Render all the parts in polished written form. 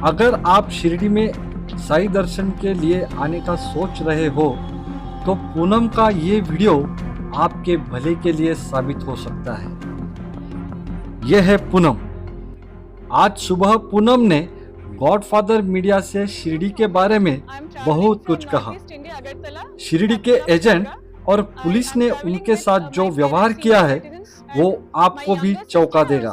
अगर आप शिरडी में साईं दर्शन के लिए आने का सोच रहे हो तो पूनम का ये वीडियो आपके भले के लिए साबित हो सकता है। यह है पूनम। आज सुबह पूनम ने गॉडफादर मीडिया से शिरडी के बारे में बहुत कुछ कहा। शिरडी के एजेंट और पुलिस ने उनके साथ जो व्यवहार किया है वो आपको भी चौंका देगा।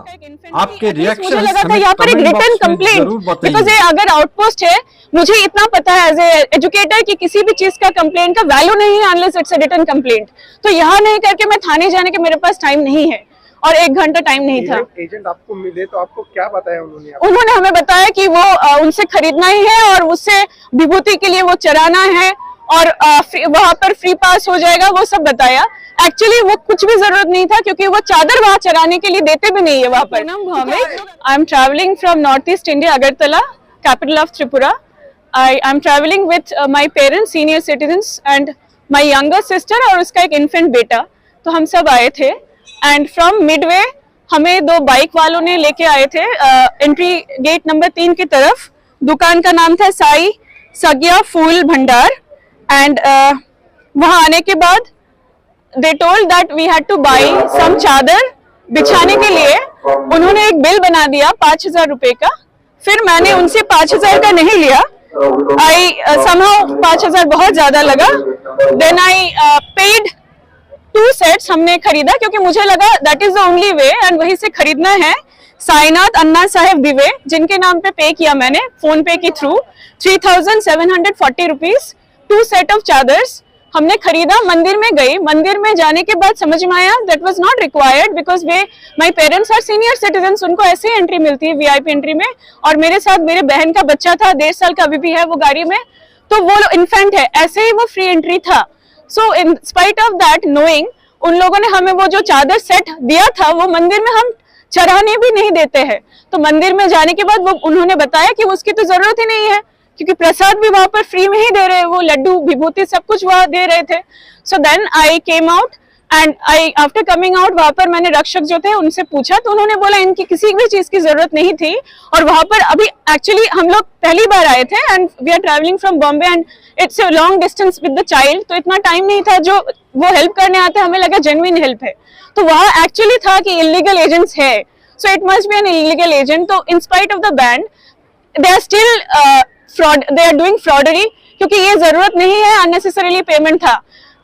आपके रिएक्शन मुझे लगा था यहाँ पर एक रिटर्न कंप्लेंट, बिकॉज़ ये अगर आउटपोस्ट है, मुझे इतना पता है एज ए एजुकेटर कि किसी भी चीज का कंप्लेंट का वैल्यू नहीं है unless it's a return complaint. तो यहाँ नहीं करके मैं थाने जाने के मेरे पास टाइम नहीं है और 1 घंटा टाइम नहीं था। एजेंट आपको मिले तो आपको क्या बताया उन्होंने? उन्होंने हमें बताया कि वो उनसे खरीदना ही है और उससे विभूति के लिए वो चराना है और वहां पर फ्री पास हो जाएगा, वो सब बताया। एक्चुअली वो कुछ भी जरूरत नहीं था क्योंकि वो चादर वहां चराने के लिए देते भी नहीं है वहां पर। I am travelling from north east India, Agartala, capital of Tripura. I am travelling with my parents, senior citizens and my younger sister और उसका एक इन्फेंट बेटा। तो हम सब आए थे एंड फ्रॉम मिडवे हमें 2 बाइक वालों ने लेके आए थे एंट्री गेट नंबर 3 की तरफ। दुकान का नाम था साई सग्या फूल भंडार एंड वहां आने के बाद they told that we had to buy some चादर बिछाने के लिए। उन्होंने एक बिल बना दिया 5000 रुपए का। फिर मैंने उनसे 5000 का नहीं लिया। somehow 5000 बहुत ज्यादा लगा। Then I paid 2 sets हमने खरीदा क्योंकि मुझे लगा that is the only way and वहीं से खरीदना है। साईनाथ अन्ना साहेब दिवे जिनके नाम पे पे किया मैंने फोन पे के थ्रू 3740 रुपीज 2 सेट ऑफ चादर्स हमने खरीदा। मंदिर में गई, मंदिर में जाने के बाद समझ में आया that was not required because my parents are senior citizens, उनको ऐसे ही एंट्री मिलती है वीआईपी एंट्री में। और मेरे साथ मेरे बहन का बच्चा था 1.5 साल का, अभी भी है वो गाड़ी में, तो वो इन्फेंट है, ऐसे ही वो फ्री एंट्री था। So in spite of that knowing उन लोगों ने हमें वो जो चादर सेट दिया था वो मंदिर में हम चढ़ाने भी नहीं देते हैं। तो मंदिर में जाने के बाद वो उन्होंने बताया कि उसकी तो जरूरत ही नहीं है क्योंकि प्रसाद भी वहां पर फ्री में ही दे रहे, वो लड्डू विभूति सब कुछ वहां दे रहे थे। So then I came out and after coming out वहां पर मैंने रक्षक जो थे उनसे पूछा तो उन्होंने बोला इनकी किसी भी चीज की जरूरत नहीं थी। और वहां पर अभी एक्चुअली हम लोग पहली बार आए थे and we are travelling from Bombay and it's a long distance with the child, तो इतना टाइम नहीं था जो वो हेल्प करने आते, हमें लगा जेन्युइन हेल्प है। तो वहां एक्चुअली था कि इलीगल एजेंट्स है, so it must be an illegal agent. तो in spite of the ban they are still fraud, they are doing fraudery क्योंकि ये जरूरत नहीं है, unnecessarily पेमेंट था।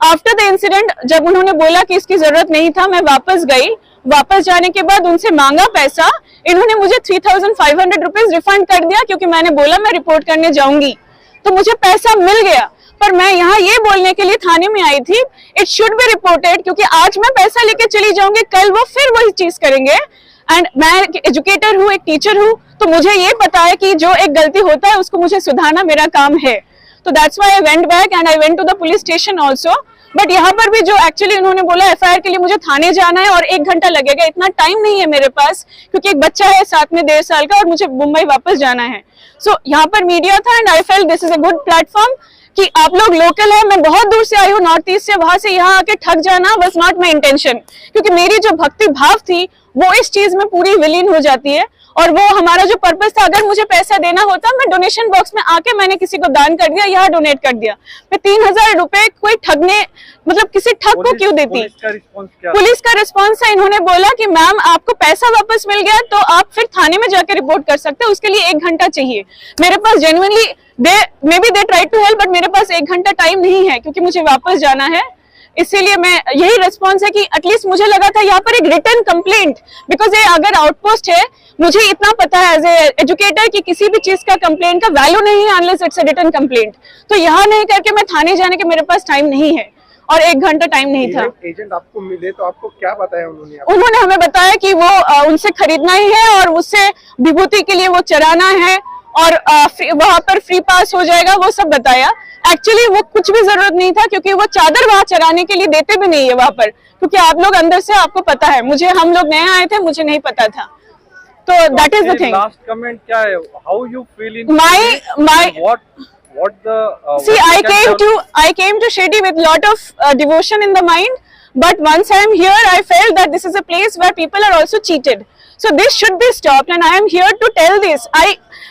आफ्टर द इंसिडेंट जब उन्होंने बोला कि इसकी जरूरत नहीं था, मैं वापस गई। वापस जाने के बाद उनसे मांगा पैसा, इन्होंने मुझे 3500 रुपीज रिफंड कर दिया क्योंकि मैंने बोला मैं रिपोर्ट करने जाऊंगी, तो मुझे पैसा मिल गया। पर मैं यहाँ ये बोलने के लिए थाने में आई थी इट शुड बी रिपोर्टेड क्योंकि आज मैं पैसा लेके चली जाऊंगी, कल वो फिर वही चीज करेंगे। एंड मैं एजुकेटर हूँ, एक टीचर हूँ, तो मुझे ये पता है कि जो एक गलती होता है उसको मुझे सुधारना मेरा काम है। तो that's why I went back and I went to the police station also. But यहाँ पर भी जो एक्चुअली उन्होंने बोला एफआईआर के लिए मुझे थाने जाना है और 1 घंटा लगेगा, इतना टाइम नहीं है मेरे पास क्योंकि एक बच्चा है साथ में 1.5 साल का और मुझे मुंबई वापस जाना है। सो यहाँ पर मीडिया था and I felt this is a good platform कि आप लोग लोकल है, मैं बहुत दूर से आई हूँ नॉर्थ ईस्ट से, वहां से यहाँ आके ठग जाना वाज नॉट माय इंटेंशन क्योंकि मेरी जो भक्ति भाव थी वो इस चीज में पूरी विलीन हो जाती है और वो हमारा जो पर्पस था। अगर मुझे पैसा देना होता मैं डोनेशन बॉक्स में आके मैंने किसी को दान कर दिया, यहाँ डोनेट कर दिया। मैं 3000 रुपए कोई ठगने मतलब किसी ठग को क्यों देती? पुलिस का रिस्पॉन्स था, इन्होंने बोला कि मैम आपको पैसा वापस मिल गया तो आप फिर थाने में जाके रिपोर्ट कर सकते हैं, उसके लिए 1 घंटा चाहिए। मेरे पास genuinely maybe they try to help but मेरे पास 1 घंटा टाइम नहीं है क्योंकि मुझे वापस जाना है। इसीलिए मैं यही रिस्पॉन्स है कि एटलीस्ट मुझे लगा था यहाँ पर एक रिटर्न कंप्लेंट, बिकॉज ये अगर आउटपोस्ट है, मुझे इतना पता है एज ए एजुकेटर कि किसी भी चीज का कंप्लेंट का वैल्यू नहीं है unless it's a return complaint. तो यहाँ नहीं करके मैं थाने जाने के मेरे पास टाइम नहीं है और 1 घंटा टाइम नहीं था। एजेंट आपको मिले तो आपको क्या बताया उन्होंने? उन्होंने हमें बताया कि वो उनसे खरीदना ही है और उससे विभूति के लिए वो चराना है और वहां पर फ्री पास हो जाएगा, वो सब बताया। एक्चुअली वो कुछ भी जरूरत नहीं था क्योंकि वो चादर वहां चराने के लिए देते भी नहीं है वहां पर, क्योंकि आप लोग अंदर से आपको पता है, मुझे हम लोग नए आए थे, मुझे नहीं पता था। तो that is the thing. Last comment क्या है? How you feel in my what the see I came to Shirdi with lot of devotion in the mind, but once I am here I felt that this is a place where people are also cheated. So this should be stopped and I am here to tell this.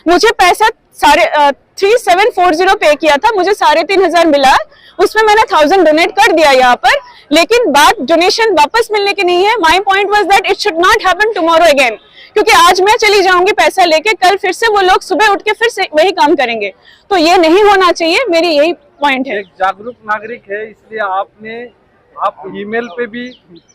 मुझे पैसा 3740 पे किया था, मुझे 3500 मिला, उसमें मैंने 1000 donate कर दिया यहाँ पर, लेकिन बात डोनेशन वापस मिलने की नहीं है. My point was that it should not happen tomorrow again, क्योंकि आज मैं चली जाऊंगी पैसा लेके, कल फिर से वो लोग सुबह उठ के फिर से वही काम करेंगे, तो ये नहीं होना चाहिए. मेरी यही पॉइंट है. एक जागरूक नागरिक है, इसलिए आप ईमेल पे भी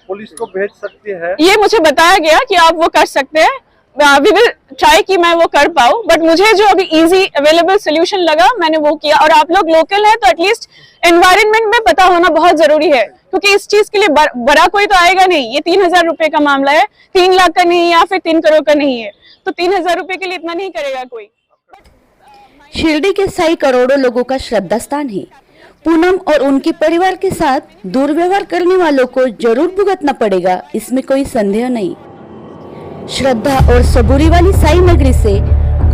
पुलिस को भेज सकती है. ये मुझे बताया गया कि आप वो कर सकते हैं. वी विल ट्राई कि मैं वो कर पाऊँ, बट मुझे जो अभी इजी अवेलेबल सोल्यूशन लगा मैंने वो किया. और आप लोग लोकल हैं तो एटलीस्ट एनवायरनमेंट में पता होना बहुत जरूरी है, क्योंकि इस चीज के लिए बड़ा कोई तो आएगा नहीं. ये 3000 रुपए का मामला है, 3 लाख का नहीं या फिर 3 करोड़ का नहीं है, तो 3000 रुपए के लिए इतना नहीं करेगा कोई. शिरडी के साई करोड़ों लोगों का श्रद्धा स्थान है. पूनम और उनके परिवार के साथ दुर्व्यवहार करने वालों को जरूर भुगतना पड़ेगा, इसमें कोई संदेह नहीं. श्रद्धा और सबूरी वाली साई नगरी से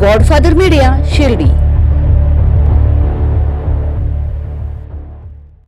गॉडफादर मीडिया, शिरडी.